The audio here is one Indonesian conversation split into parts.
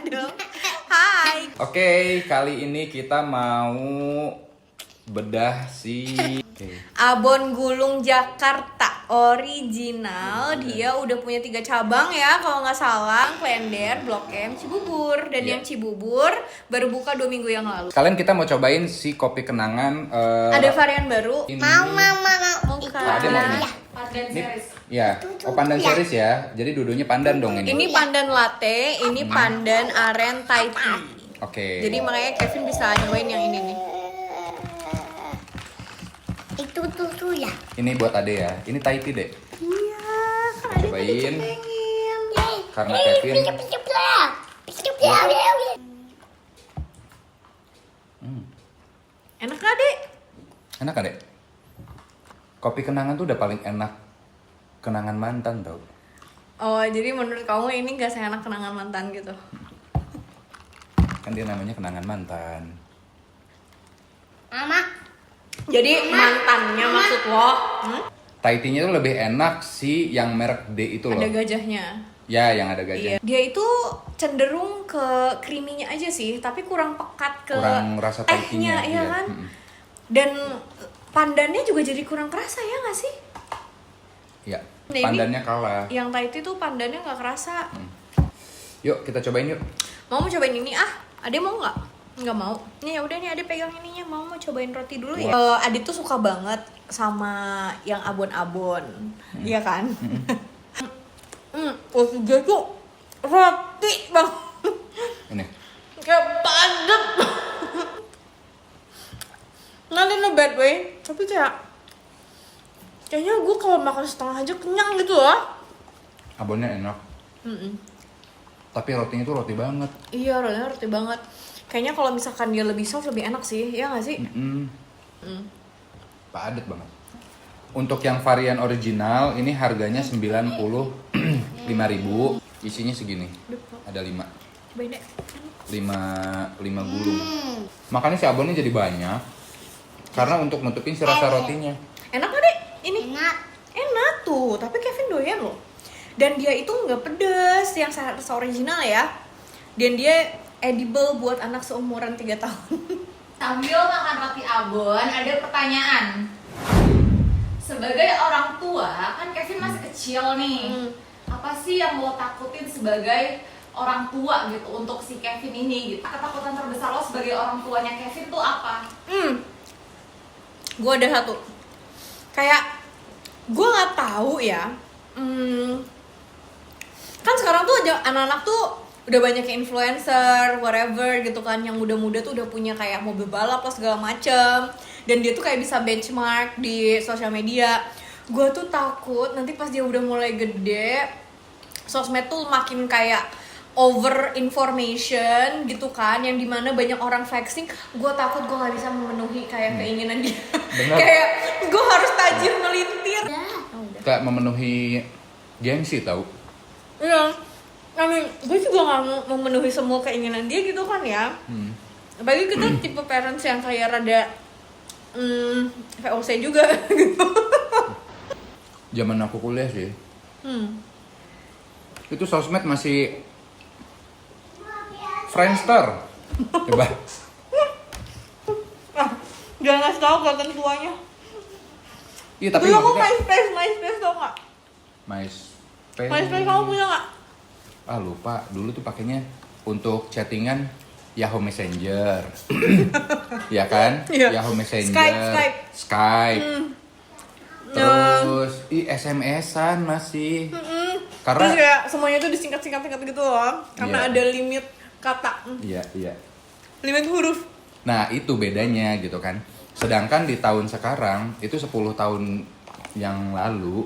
dong. Hai. Oke, kali ini kita mau bedah Abon Gulung Jakarta original. Dia udah punya 3 cabang ya kalau nggak salah. Klender, Blok M, Cibubur. Dan yang Cibubur baru buka 2 minggu yang lalu. Sekalian kita mau cobain si kopi kenangan. Ada varian baru. Ini. Mau Ada mau ini. Pandan series. Ya, pandan series ya. Jadi dua-duanya pandan dong ini. Ini pandan latte, ini pandan aren Thai tea. Oke. Jadi makanya Kevin bisa nyobain yang ini nih. Itu tuh ya. Ini buat Ade ya. Ini Thai tea, Dek. Iya, kan ada Cobain. pengen. Karena Kevin. Enak gak, Dek? Enak kan, Dek? Kopi kenangan tuh udah paling enak kenangan mantan tau. Oh, jadi menurut kamu ini gak seenak kenangan mantan gitu? Kan dia namanya kenangan mantan. Mama. Jadi mantannya maksud lo? Thai tea-nya tuh lebih enak sih yang merek D itu loh. Ada gajahnya. Ya, yang ada Iya. gajah. Dia itu cenderung ke creamy-nya aja sih, tapi kurang pekat ke Kurang rasa Thai tehnya, tea-nya, iya iya. kan? Dan pandannya juga jadi kurang kerasa ya nggak sih? Ya, Nah, ini pandannya kalah. Yang Thai tea tuh pandannya nggak kerasa. Yuk, kita cobain yuk. Mau cobain ini ah? Ade mau nggak? Nggak mau. Nih ya udah nih Ade pegang ininya. Mau cobain roti dulu ya. Ade tuh suka banget sama yang abon-abon, iya kan? Roti dia tuh roti bang, Ini. kayak padat. Not in a bad way, tapi kayaknya gue kalau makan setengah aja kenyang gitu loh. Abonnya enak. Tapi rotinya tuh roti banget. Iya, rotinya roti banget. Kayaknya kalau misalkan dia lebih soft lebih enak sih, ya nggak sih? Padat banget. Untuk yang varian original ini harganya 95.000. Isinya segini. Ada 5. Cobain deh. 5 gulung. Makanya si abonnya jadi banyak. Karena untuk nutupin si rasa rotinya. Enak gak deh? Ini Enak. enak tuh, tapi Kevin doyan loh. Dan dia itu nggak pedes yang rasa original ya. Dan dia edible buat anak seumuran 3 tahun. Sambil makan roti abon, ada pertanyaan. Sebagai orang tua, kan Kevin masih kecil nih. Apa sih yang lo takutin sebagai orang tua gitu untuk si Kevin ini gitu? Ketakutan terbesar lo sebagai orang tuanya Kevin tuh apa? Gue ada satu. Kayak gue nggak tahu ya. Kan sekarang tuh anak-anak tuh udah banyak kayak influencer, whatever gitu kan, yang muda-muda tuh udah punya kayak mobil balap lah segala macem, dan dia tuh kayak bisa benchmark di sosial media. Gue tuh takut nanti pas dia udah mulai gede, sosmed tuh makin kayak over information gitu kan, yang dimana banyak orang flexing. Gue takut gue nggak bisa memenuhi kayak keinginan dia. Kayak gue harus tajir melintir. Kayak memenuhi gengsi tau. Iya, gue juga gak mau memenuhi semua keinginan dia gitu kan ya. Apalagi kita tipe parents yang kayak rada VOC juga gitu. Zaman aku kuliah sih. Itu sosmed masih Friendster. Coba. Jangan ngasih tau kelihatan tuanya. Iya, tapi Dulu aku maksudnya MySpace tau gak? MySpace kamu punya gak? Ah, lupa. Dulu tuh pakainya untuk chattingan Yahoo Messenger. Ya kan? Iya. Yahoo Messenger. Skype. Terus SMS-an masih. Karena Terus kayak semuanya tuh disingkat-singkat gitu loh. Karena Iya. ada limit kata. Iya. Limit huruf. Nah, itu bedanya gitu kan. Sedangkan di tahun sekarang itu 10 tahun yang lalu.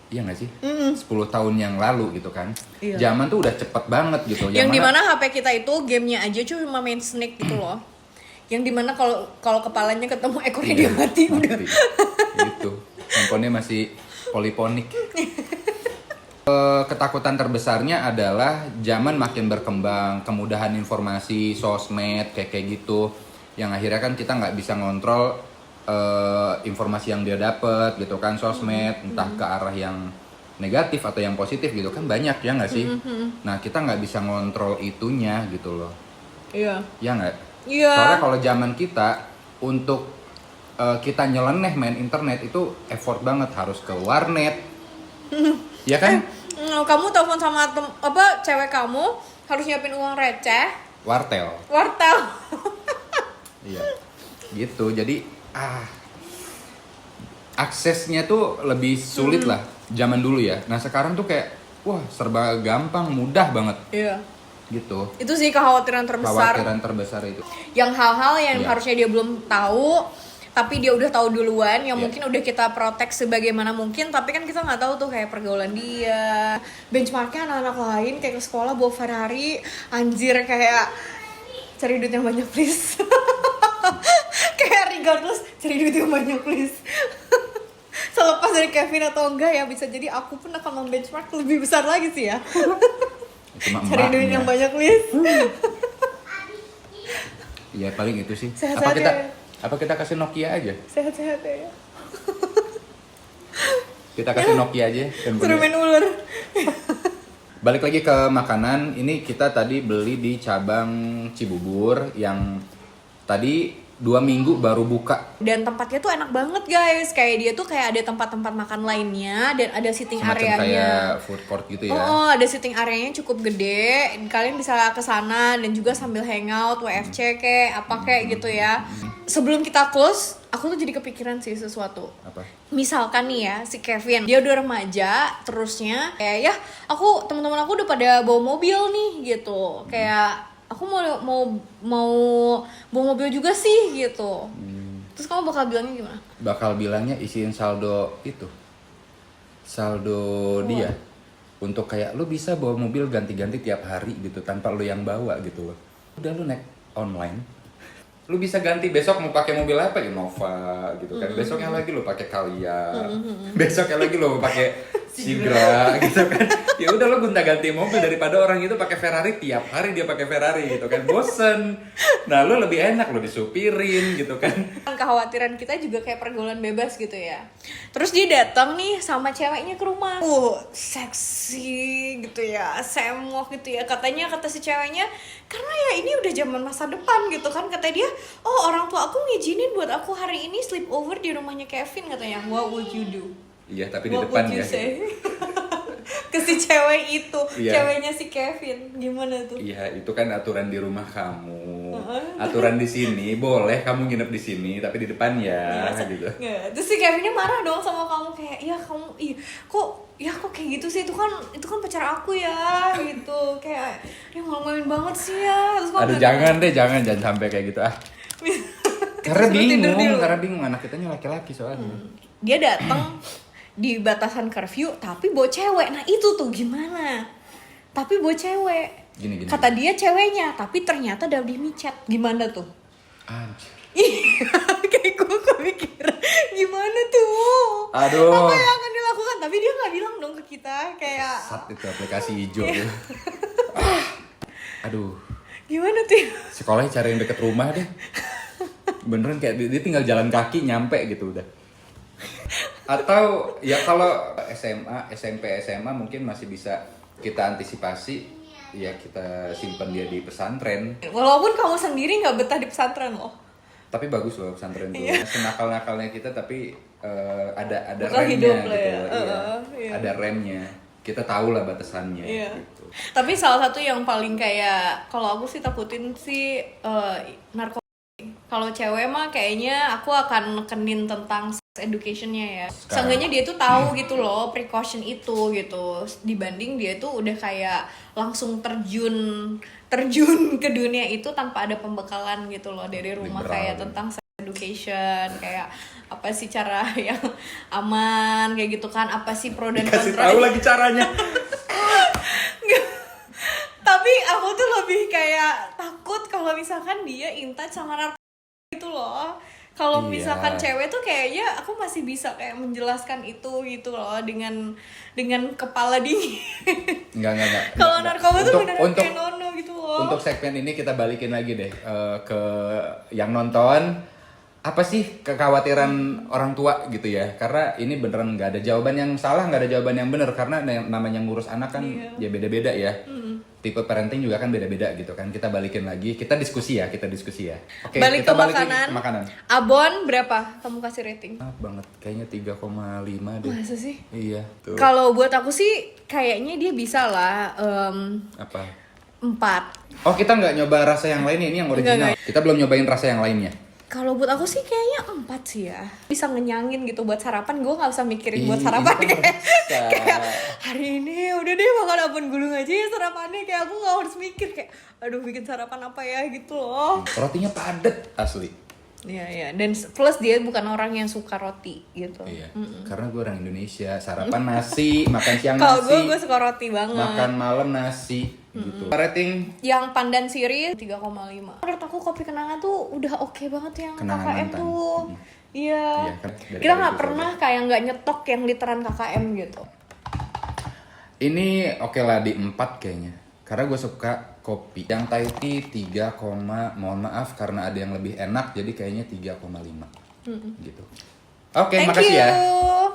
Iya gak sih? 10 tahun yang lalu gitu kan. Iya. Zaman tuh udah cepet banget gitu. Yang dimana HP kita itu gamenya aja cuma main Snake gitu loh. Yang dimana kalau kepalanya ketemu ekornya dia mati udah. Gitu. Handphonenya masih poliponik. Ketakutan terbesarnya adalah zaman makin berkembang, kemudahan informasi, sosmed kayak gitu, yang akhirnya kan kita nggak bisa ngontrol informasi yang dia dapat gitu kan, sosmed entah ke arah yang negatif atau yang positif gitu kan banyak ya nggak sih? Nah kita nggak bisa ngontrol itunya gitu loh. Iya. Ya nggak? Iya. Soalnya kalau zaman kita untuk kita nyeleneh main internet itu effort banget, harus ke warnet. Ya kan? Kamu telepon sama cewek kamu harus nyiapin uang receh, Wartel. Iya. Gitu. Jadi aksesnya tuh lebih sulit lah zaman dulu ya. Nah, sekarang tuh kayak wah, serba gampang, mudah banget. Iya. Gitu. Itu sih kekhawatiran terbesar. Kekhawatiran terbesar itu. Yang hal-hal yang Iya. harusnya dia belum tahu, tapi dia udah tahu duluan, yang Iya. mungkin udah kita protek sebagaimana mungkin, tapi kan kita nggak tahu tuh kayak pergaulan dia, benchmarknya anak-anak lain kayak ke sekolah bawa Ferrari, anjir kayak cari duit yang banyak please. Kayak regardless cari duit yang banyak please. Selepas dari Kevin atau enggak ya, bisa jadi aku pun akan membenchmark lebih besar lagi sih ya. Cuma Cari duit yang banyak please. Iya, paling itu sih. Sehat-sehat ya. Apa kita kasih Nokia aja? Sehat-sehat ya. Kita kasih Nokia aja. Suruh main ular. Balik lagi ke makanan, ini kita tadi beli di cabang Cibubur yang tadi 2 minggu baru buka. Dan tempatnya tuh enak banget guys. Kayak dia tuh kayak ada tempat-tempat makan lainnya dan ada sitting Semacam areanya. kayak food court gitu ya. Oh, ada sitting areanya cukup gede. Kalian bisa ke sana dan juga sambil hangout, WFC kayak apa kayak gitu ya. Sebelum kita close, aku tuh jadi kepikiran sih sesuatu. Apa? Misalkan nih ya, si Kevin, dia udah remaja, terusnya kayak ya, teman-teman aku udah pada bawa mobil nih gitu. Kayak aku mau bawa mobil juga sih gitu. Terus kamu bakal bilangnya gimana? Bakal bilangnya isiin saldo itu. Saldo dia. Untuk kayak lu bisa bawa mobil ganti-ganti tiap hari gitu tanpa lu yang bawa gitu loh. Udah lu naik online. Lu bisa ganti besok mau pakai mobil apa, Innova gitu kan. Besoknya lagi lu pakai Calya. Besoknya lagi lu mau pakai Sigra gitu kan. Ya udah lu gonta-ganti mobil daripada orang itu pakai Ferrari tiap hari dia pakai Ferrari gitu kan. Bosen. Nah, lu lebih enak lu disupirin gitu kan. Kekhawatiran kita juga kayak pergaulan bebas gitu ya. Terus dia datang nih sama ceweknya ke rumah. Seksi gitu ya, semok gitu ya. Kata si ceweknya, karena ya ini udah zaman masa depan gitu kan. Kata dia, oh orang tua aku ngizinin buat aku hari ini sleep over di rumahnya Kevin katanya. What would you do? Iya, tapi di What depan would you ya. say? Ke si cewek itu, Iya. ceweknya si Kevin, gimana tuh? Iya, itu kan aturan di rumah kamu. Aturan di sini boleh kamu nginep di sini, tapi di depan ya, gitu. Nggak. Terus si Kevinnya marah dong sama kamu kayak, ya kamu, kok kayak gitu sih, itu kan pacar aku ya, gitu. Kayak, ya ngomongin banget sih ya. Terus kamu Aduh, bilang, jangan sampai kayak gitu ah. Terus tidur dulu. Karena bingung anak kitanya laki-laki soalnya. Dia datang di batasan curfew tapi bawa cewek. Nah itu tuh gimana? Tapi bawa cewek. Gini. Kata dia ceweknya, tapi ternyata udah di micet. Gimana tuh? Anjir. Kayak gue kepikiran gimana tuh? Aduh. Apa yang akan dilakukan? Tapi dia nggak bilang dong ke kita kayak. Sat itu aplikasi hijau tuh. Aduh. Gimana tuh? Sekolahnya cari yang deket rumah deh. Beneran kayak dia tinggal jalan kaki nyampe gitu udah. Atau ya kalau SMA, SMP, SMA mungkin masih bisa kita antisipasi, ya kita simpan dia di pesantren. Walaupun kamu sendiri nggak betah di pesantren loh. Tapi bagus loh pesantren tuh. Iya. Senakal-nakalnya kita tapi ada Bakal remnya hidup gitu lah ya. Iya. Iya. Ada remnya. Kita tahu lah batasannya Iya. gitu. Tapi salah satu yang paling kayak kalau aku sih takutin sih narkoba. Kalau cewek mah kayaknya aku akan nekenin tentang sex education-nya ya. Seenggaknya dia tuh tahu gitu loh precaution itu gitu. Dibanding dia tuh udah kayak langsung terjun ke dunia itu tanpa ada pembekalan gitu loh dari rumah. Liberal. Kayak tentang sex education, kayak apa sih cara yang aman kayak gitu kan, apa sih pro dan Kasih kontra. tahu lagi caranya. Tapi aku tuh lebih kayak takut kalau misalkan dia in touch sama narkoba gitu loh. Kalau Iya. misalkan cewek tuh kayaknya aku masih bisa kayak menjelaskan itu gitu loh dengan kepala dingin. Enggak. Kalau narkoba tuh beneran untuk kayak nono gitu loh. untuk segmen ini kita balikin lagi deh ke yang nonton. apa sih kekhawatiran orang tua gitu ya? Karena ini beneran nggak ada jawaban yang salah, nggak ada jawaban yang benar karena yang namanya ngurus anak kan ya beda-beda ya. Tipe parenting juga kan beda-beda gitu kan. Kita balikin lagi, kita diskusi ya. Oke, Balik kita ke balik lagi makanan. ke makanan. Abon berapa kamu kasih rating? Maaf banget, kayaknya 3,5 deh. Masa sih? Iya, tuh. Kalau buat aku sih kayaknya dia bisa lah Apa? 4. Oh, kita nggak nyoba rasa yang lainnya, ini yang original. Nggak. Kita belum nyobain rasa yang lainnya. Kalau buat aku sih kayaknya 4 sih ya. Bisa ngenyangin gitu buat sarapan, gue gak usah mikirin buat Ih, sarapan itu kan bisa. kayak hari ini udah deh makan abon gulung aja ya sarapannya. Kayak aku gak harus mikir kayak aduh bikin sarapan apa ya gitu loh. Rotinya padet asli. Iya, dan plus dia bukan orang yang suka roti gitu. Iya, karena gue orang Indonesia, sarapan nasi, makan siang Kalau nasi, gue suka roti banget. makan malam nasi, gitu. Rating Yang pandan siri 3,5. Menurut aku kopi kenangan tuh udah oke banget yang Kenangan KKM mantan. tuh. Iya. Iya, kan, dari Kita tadi nggak itu pernah kayak nggak nyetok yang literan KKM gitu. ini oke lah di 4 kayaknya. Karena gue suka kopi. Yang Thai tea 3, mohon maaf karena ada yang lebih enak jadi kayaknya 3,5. Gitu. Oke, Thank makasih ya. you.